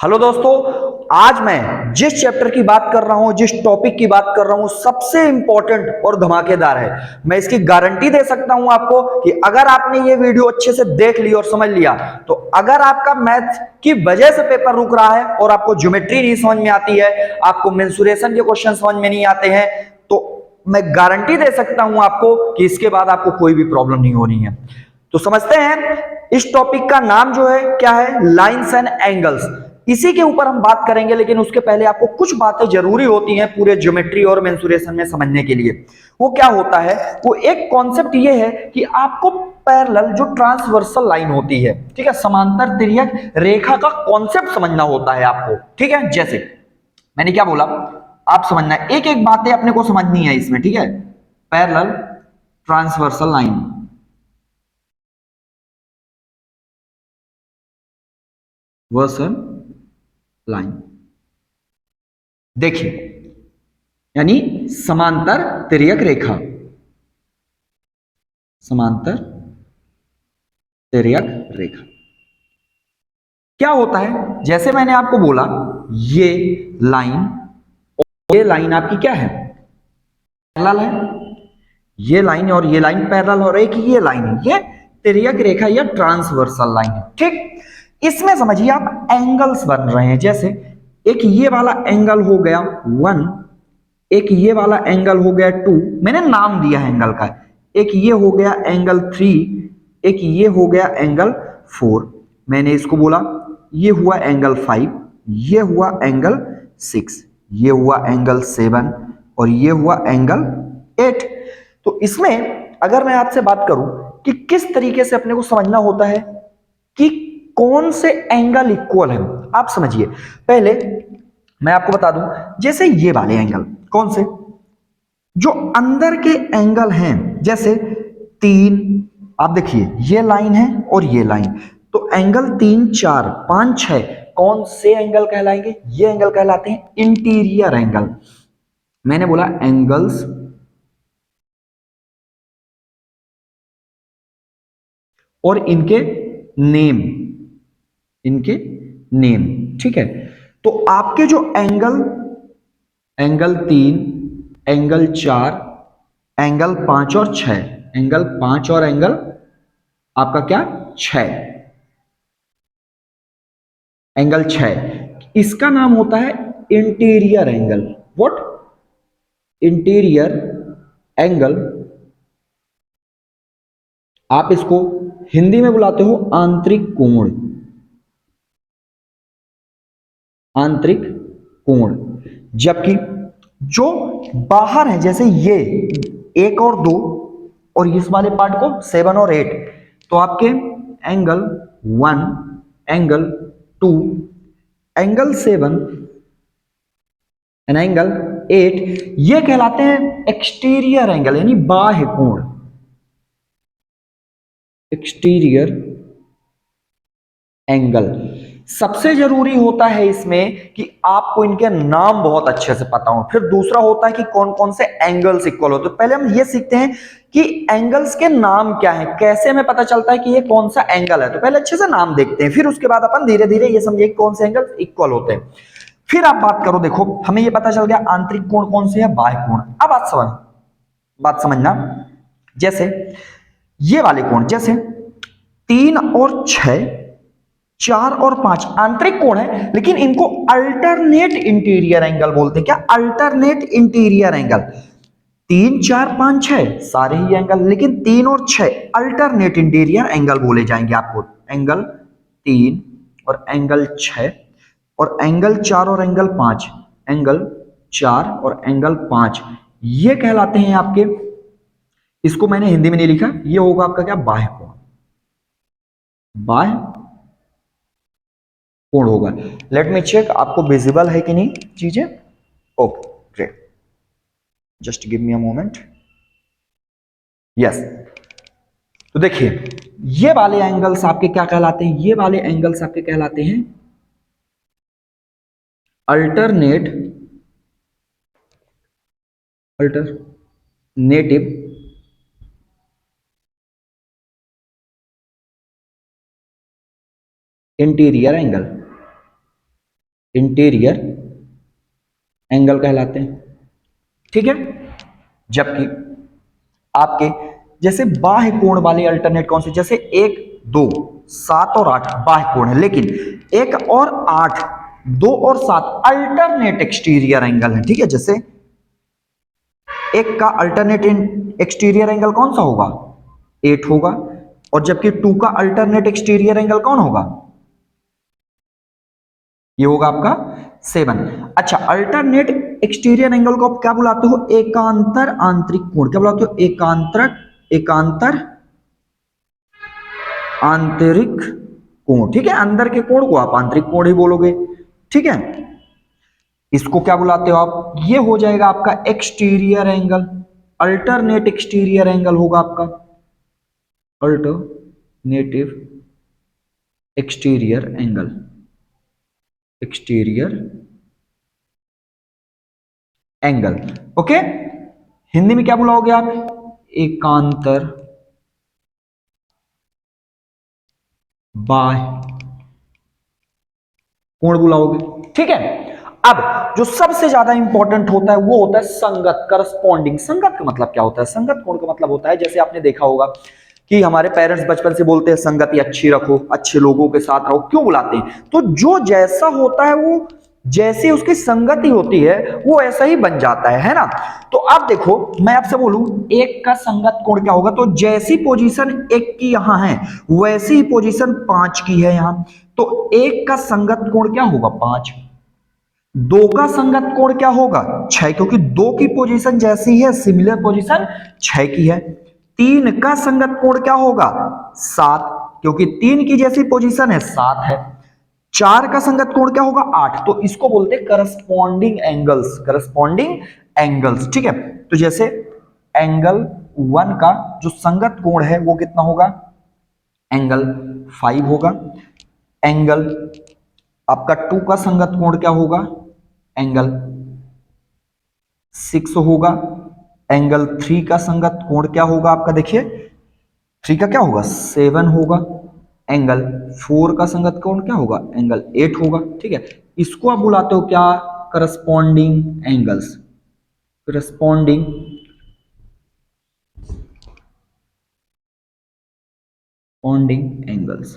Hello दोस्तों, आज मैं जिस चैप्टर की बात कर रहा हूं, जिस टॉपिक की बात कर रहा हूं, सबसे इंपॉर्टेंट और धमाकेदार है। मैं इसकी गारंटी दे सकता हूं आपको कि अगर आपने ये वीडियो अच्छे से देख ली और समझ लिया, तो अगर आपका मैथ की वजह से पेपर रुक रहा है और आपको ज्योमेट्री नहीं समझ में आती है, आपको मेंसुरेशन के क्वेश्चन समझ में नहीं आते हैं, तो मैं गारंटी दे सकता हूं आपको कि इसके बाद आपको कोई भी प्रॉब्लम नहीं होनी है। तो समझते हैं, इस टॉपिक का नाम जो है क्या है, लाइंस एंड एंगल्स। इसी के ऊपर हम बात करेंगे, लेकिन उसके पहले आपको कुछ बातें जरूरी होती हैं पूरे ज्योमेट्री और मेंसुरेशन में समझने के लिए। वो क्या होता है, वो एक कॉन्सेप्ट ये है कि आपको पैरेलल जो ट्रांसवर्सल लाइन होती है, ठीक है, समांतर तिर्यक रेखा का कॉन्सेप्ट समझना होता है आपको। ठीक है, जैसे मैंने क्या बोला, आप समझना, एक एक बातें अपने को समझनी है इसमें। ठीक है, parallel transversal line, Vercel line, देखिए, यानी समांतर तिर्यक रेखा, समांतर तिर्यक रेखा क्या होता है, जैसे मैंने आपको बोला, ये लाइन, ये लाइन आपकी क्या है, पैरेलल है। ये लाइन और ये लाइन पैरेलल, और एक ये लाइन है, ये तिर्यक रेखा या ट्रांसवर्सल लाइन है। ठीक, इसमें समझिए आप एंगल्स बन रहे हैं। जैसे एक ये वाला एंगल हो गया 1, एक ये वाला एंगल हो गया 2, मैंने नाम दिया है एंगल का। एक ये हो गया एंगल 3, एक ये हो गया एंगल 4, मैंने इसको बोला ये हुआ एंगल 5, ये हुआ एंगल 6, ये हुआ एंगल 7, और ये हुआ एंगल 8। तो इसमें अगर मैं आपसे बात करूं कि किस तरीके से अपने को समझना होता है कि कौन से एंगल इक्वल है, आप समझिए। पहले मैं आपको बता दूं, जैसे ये वाले एंगल, कौन से, जो अंदर के एंगल हैं, जैसे 3, आप देखिए ये लाइन है और ये लाइन, तो एंगल 3, 4, 5, 6 कौन से एंगल कहलाएंगे, ये एंगल कहलाते हैं इंटीरियर एंगल। मैंने बोला एंगल्स और इनके नेम, इनके नेम, ठीक है। तो आपके जो एंगल, एंगल 3, एंगल 4, एंगल 5 और 6, एंगल 5 और एंगल आपका क्या, 6, एंगल 6, इसका नाम होता है interior angle. What, interior angle, आप इसको हिंदी में बुलाते हो आंतरिक कोण, आंतरिक कोण। जबकि जो बाहर है, जैसे ये 1 और 2, और इस वाले पार्ट को 7 और 8, तो आपके angle 1, angle 2, angle 7 and angle 8, ये कहलाते हैं एक्सटीरियर एंगल, यानी बाह्य कोण, एक्सटीरियर एंगल। सबसे जरूरी होता है इसमें कि आपको इनके नाम बहुत अच्छे से पता हो। फिर दूसरा होता है कि कौन कौन से एंगल्स इक्वल होते हैं। पहले हम ये सीखते हैं कि एंगल्स के नाम क्या है, कैसे हमें पता चलता है कि ये कौन सा एंगल है। तो पहले अच्छे से नाम देखते हैं, फिर उसके बाद अपन धीरे धीरे ये समझिए कि कौन से एंगल इक्वल होते हैं। फिर आप बात करो, देखो हमें ये पता चल गया आंतरिक कोण कौन से है, बाह्य कोण। अब बात समझना, जैसे ये वाले कोण, जैसे 3 और 6, 4 और 5 आंतरिक कोण है, लेकिन इनको अल्टरनेट इंटीरियर एंगल बोलते हैं। क्या, अल्टरनेट इंटीरियर एंगल। 3, 4, 5, 6 सारे ही एंगल, लेकिन 3 और 6 अल्टरनेट इंटीरियर एंगल बोले जाएंगे आपको। एंगल 3 और एंगल 6 और एंगल 4 और एंगल 5, एंगल 4 और एंगल 5, ये कहलाते हैं आपके, इसको मैंने हिंदी में नहीं लिखा, ये होगा आपका क्या, बाह्य कोण, बाह्य कोण होगा। लेट मी चेक आपको विजिबल है कि नहीं चीजें। Okay great, just give me a moment. Yes, तो देखिए ये वाले एंगल्स आपके क्या कहलाते हैं, ये वाले एंगल्स आपके कहलाते हैं alternate, alternative interior angle. Interior angle कहलाते हैं, ठीक है। जबकि आपके जैसे बाह्य कोण वाले अल्टरनेट कौन से, जैसे 1 2 7 और 8 बाह्य कोण है, लेकिन 1 और 8 2 और 7 अल्टरनेट एक्सटीरियर एंगल है, ठीक है। जैसे 1 का अल्टरनेट एक्सटीरियर एंगल कौन सा होगा, 8 होगा, और जबकि 2 का अल्टरनेट एक्सटीरियर एंगल कौन होगा, ये होगा आपका 7। अच्छा, अल्टरनेट एक्सटीरियर एंगल को आप क्या बुलाते हो, एकांतर आंतरिक कोण। क्या बुलाते हो, एकांतर आंतरिक कोण, ठीक है। अंदर के कोण को आप आंतरिक कोण ही बोलोगे, ठीक है। इसको क्या बुलाते हो आप, ये हो जाएगा आपका exterior angle, alternate exterior angle होगा आपका, alternative exterior angle, exterior angle, okay. Hindi में क्या बुलाओगे आप, एकांतर बाह्य कोण बुलाओगे, ठीक है। अब जो सबसे ज्यादा इंपॉर्टेंट होता है वो होता है संगत, करस्पॉन्डिंग। संगत का मतलब क्या होता है, संगत कोण का मतलब होता है, जैसे आपने देखा होगा कि हमारे पेरेंट्स बचपन से बोलते हैं संगति अच्छी रखो, अच्छे लोगों के साथ रहो, क्यों बुलाते हैं, तो जो जैसा होता है वो जैसी उसकी संगति होती है वो ऐसा ही बन जाता है ना। तो आप देखो, मैं आपसे बोलूं 1 का संगत कोण क्या होगा, तो जैसी पोजीशन 1 की यहां है वैसी ही पोजीशन 5 की है यहां, तो 1 का संगत कोण क्या होगा, 5। 2 का संगत कोण क्या होगा, 6, क्योंकि 2 की पोजीशन जैसी है, सिमिलर पोजीशन 6 की है। 3 का संगत कोण क्या होगा, 7, क्योंकि 3 की जैसी पोजीशन है 7 है। 4 का संगत कोण क्या होगा, 8। तो इसको बोलते हैं करस्पॉन्डिंग एंगल्स, करस्पॉन्डिंग एंगल्स, ठीक है। तो जैसे एंगल 1 का जो संगत कोण है वो कितना होगा, एंगल 5 होगा। एंगल आपका 2 का संगत कोण क्या होगा, एंगल 6 होगा। एंगल 3 का संगत कोण क्या होगा आपका, देखिए 3 का क्या होगा, 7 होगा। एंगल 4 का संगत कोण क्या होगा, एंगल 8 होगा, ठीक है। इसको आप बुलाते हो क्या, करस्पॉन्डिंग एंगल्स, करस्पॉन्डिंग पॉन्डिंग एंगल्स,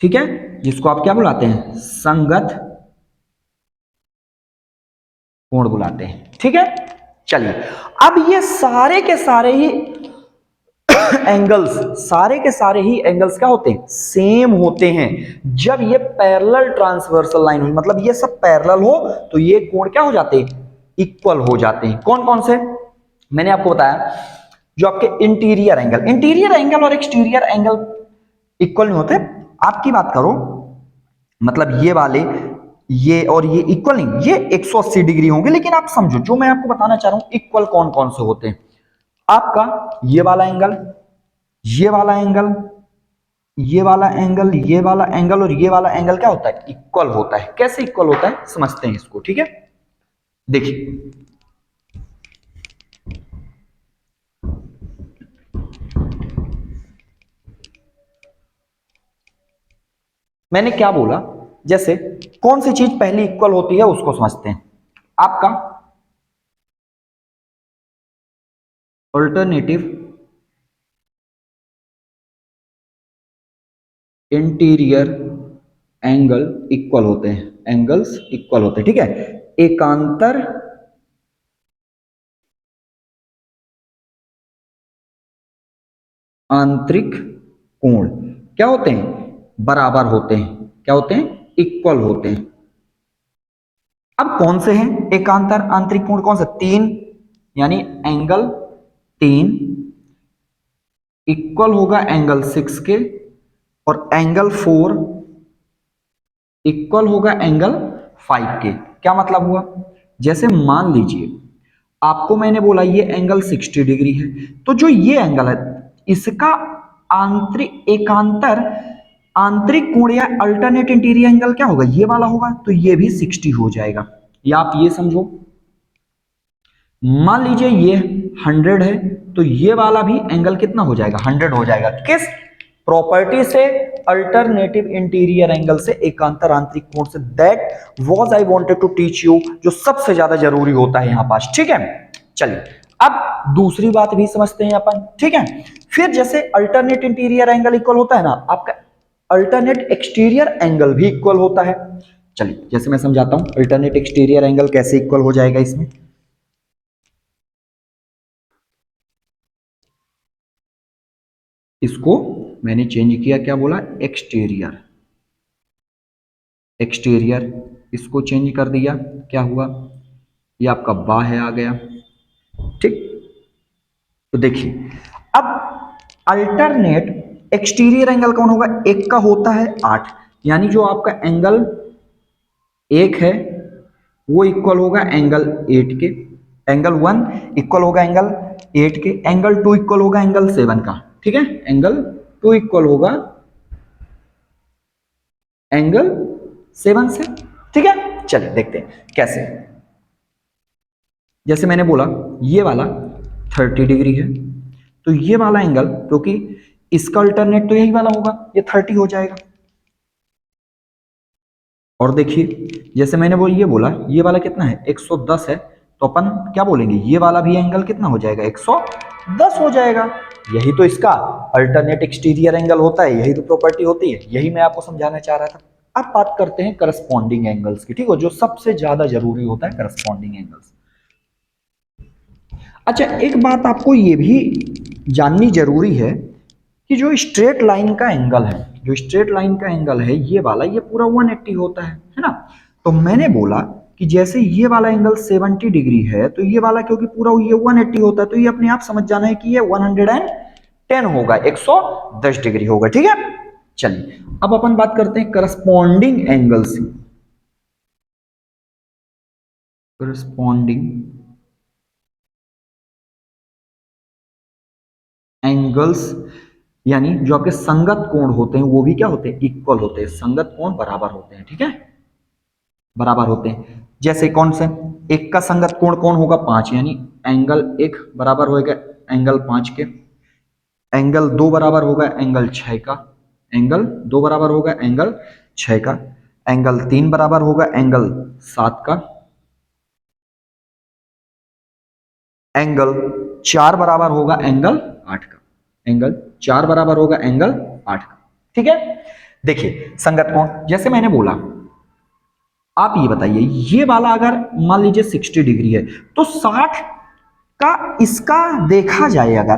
ठीक है। जिसको आप क्या बुलाते हैं, संगत कोण बुलाते हैं, ठीक है। चलिए, अब ये सारे के सारे ही एंगल्स, सारे के सारे ही एंगल्स क्या होते हैं, सेम होते हैं जब ये पैरेलल ट्रांसवर्सल लाइन हुई, मतलब ये सब पैरेलल हो तो ये कोण क्या हो जाते हैं, इक्वल हो जाते हैं। कौन कौन से, मैंने आपको बताया, जो आपके इंटीरियर एंगल और एक्सटीरियर एंगल इक्वल नहीं होते। आपकी बात करो, मतलब ये वाले, ये और ये इक्वल नहीं, ये 180 डिग्री होंगे, लेकिन आप समझो जो मैं आपको बताना चाह रहा हूं, इक्वल कौन कौन से होते हैं। आपका ये वाला एंगल, ये वाला एंगल, ये वाला एंगल, ये वाला एंगल और ये वाला एंगल क्या होता है, इक्वल होता है। कैसे इक्वल होता है समझते हैं इसको, ठीक है। देखिए, मैंने क्या बोला, जैसे कौन सी चीज पहले इक्वल होती है उसको समझते हैं। आपका अल्टरनेटिव इंटीरियर एंगल इक्वल होते हैं, एंगल्स इक्वल होते हैं, ठीक है। एकांतर आंतरिक कोण क्या होते हैं, बराबर होते हैं, क्या होते हैं, इक्वल होते हैं। अब कौन से हैं एकांतर आंतरिक कोण, कौन से, 3, यानी एंगल 3 इक्वल होगा एंगल 6 के, और एंगल 4 इक्वल होगा एंगल 5 के। क्या मतलब हुआ, जैसे मान लीजिए आपको मैंने बोला ये एंगल 60 डिग्री है, तो जो ये एंगल है इसका आंतरिक एकांतर आंतरिक कोण या अल्टरनेट इंटीरियर एंगल क्या होगा, ये वाला होगा, तो ये भी 60 हो जाएगा। या आप ये समझो, मान लीजिए ये 100 है, तो ये वाला भी एंगल कितना हो जाएगा, 100 हो जाएगा। किस प्रॉपर्टी से, अल्टरनेटिव इंटीरियर एंगल से, एकांतर आंतरिक कोण से। That was I wanted to teach you, जो सबसे ज्यादा जरूरी होता है यहां पास, ठीक है। चलिए अब दूसरी बात भी समझते हैं अपन, ठीक है। फिर जैसे अल्टरनेट इंटीरियर एंगल इक्वल होता है ना, आपका अल्टरनेट एक्सटीरियर एंगल भी इक्वल होता है। चलिए जैसे मैं समझाता हूं अल्टरनेट एक्सटीरियर एंगल कैसे इक्वल हो जाएगा इसमें। इसको मैंने चेंज किया, क्या बोला, एक्सटीरियर, एक्सटीरियर, इसको चेंज कर दिया, क्या हुआ, ये आपका बाह्य आ गया, ठीक। तो देखिए अब अल्टरनेट एक्सटीरियर एंगल कौन होगा, एक का होता है 8, यानी जो आपका एंगल एक है वो इक्वल होगा एंगल 8 के, एंगल 1 इक्वल होगा एंगल 8 के, एंगल 2 इक्वल होगा एंगल 7 का, ठीक है। एंगल 2 इक्वल होगा एंगल 7 से, ठीक है। चलिए देखते हैं कैसे। जैसे मैंने बोला ये वाला 30 डिग्री है, तो ये वाला एंगल, क्योंकि इसका अल्टरनेट तो यही वाला होगा, ये 30 हो जाएगा। और देखिए जैसे मैंने वो ये बोला ये वाला कितना है, 110 है, तो अपन क्या बोलेंगे, ये वाला भी एंगल कितना हो जाएगा, 110 हो जाएगा। यही तो इसका अल्टरनेट एक्सटीरियर एंगल होता है, यही तो प्रॉपर्टी होती है, यही मैं आपको समझाना चाह रहा था। अब बात करते हैं करस्पॉन्डिंग एंगल्स की, ठीक है, जो सबसे ज्यादा जरूरी होता है करस्पॉन्डिंग एंगल्स। अच्छा एक बात आपको ये भी जाननी जरूरी है कि जो स्ट्रेट लाइन का एंगल है, जो स्ट्रेट लाइन का एंगल है ये वाला, ये पूरा 180 होता है ना। तो मैंने बोला कि जैसे ये वाला एंगल 70 डिग्री है, तो ये वाला क्योंकि पूरा ये 180 होता है, तो ये अपने आप समझ जाना है कि ये 110 होगा, 110 डिग्री होगा, ठीक है। चलिए अब अपन बात करते हैं करस्पॉन्डिंग एंगल्स, करस्पॉन्डिंग एंगल्स, यानी जो आपके संगत कोण होते हैं वो भी क्या होते हैं, इक्वल होते हैं, संगत कोण बराबर होते हैं, ठीक है, बराबर होते हैं। जैसे कौन से, एक का संगत कोण कौन होगा, 5, यानी एंगल 1 बराबर होगा एंगल 5 के, एंगल 2 बराबर होगा एंगल 6 का, एंगल 2 बराबर होगा एंगल 6 का, एंगल 3 बराबर होगा एंगल 7 का, एंगल 4 बराबर होगा एंगल 8 का, एंगल 4 बराबर होगा एंगल 8 का, ठीक है। देखिए संगत कोण जैसे मैंने बोला, आप ये बताइए ये वाला अगर मान लीजिए 60 डिग्री है, तो 60 का इसका देखा जाए अगर,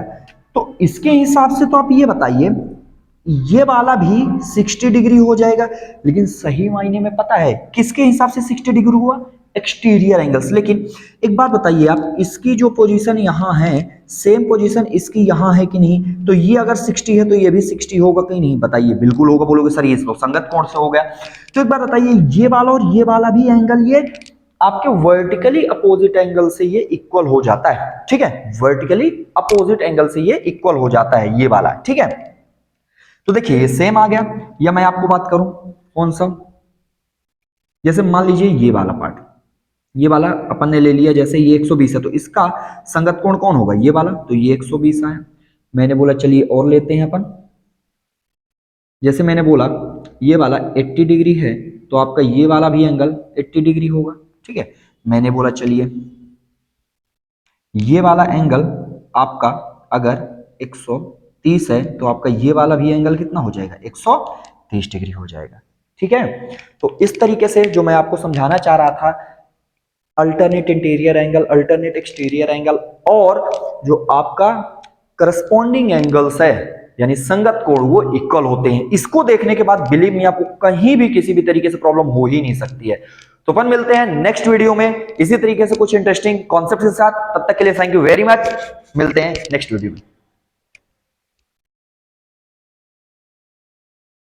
तो इसके हिसाब से तो आप ये बताइए ये वाला भी 60 डिग्री हो जाएगा। लेकिन सही मायने में पता है किसके हिसाब से 60 डिग्री हुआ, एक्सटीरियर एंगल्स। लेकिन एक बात बताइए आप, इसकी जो पोजीशन यहां है सेम पोजीशन इसकी यहां है कि नहीं, तो ये अगर 60 है तो ये भी 60 होगा कि नहीं, बताइए। बिल्कुल होगा, बोलोगे सर ये संगत कोण से हो गया। तो एक बात बताइए ये वाला और ये वाला भी एंगल ये आपके वर्टिकली अपोजिट एंगल से ये इक्वल हो जाता है, ठीक है, वर्टिकली अपोजिट एंगल से ये इक्वल हो जाता है ये वाला, ठीक है। तो देखिए ये सेम आ गया, या मैं आपको बात करूं कौन सा, जैसे मान लीजिए ये वाला पार्ट, ये वाला अपन ने ले लिया, जैसे ये 120 है, तो इसका संगत कोण कौन होगा, ये वाला, तो ये 120 आया। मैंने बोला चलिए और लेते हैं अपन, जैसे मैंने बोला ये वाला 80 डिग्री है, तो आपका ये वाला भी एंगल 80 डिग्री होगा, ठीक है। मैंने बोला चलिए ये वाला एंगल आपका अगर 130 है, तो आपका ये वाला भी एंगल कितना हो जाएगा, 130 डिग्री हो जाएगा, ठीक है। तो इस तरीके से जो मैं आपको समझाना चाह रहा था, alternate interior angle, alternate exterior angle, और जो आपका करस्पॉन्डिंग एंगल्स है यानी संगत कोण, वो इक्वल होते हैं। इसको देखने के बाद बिलीव मी आपको कहीं भी किसी भी तरीके से प्रॉब्लम हो ही नहीं सकती है। तो अपन मिलते हैं नेक्स्ट वीडियो में इसी तरीके से कुछ इंटरेस्टिंग कॉन्सेप्ट के साथ। तब तक के लिए थैंक यू वेरी मच, मिलते हैं नेक्स्ट वीडियो में।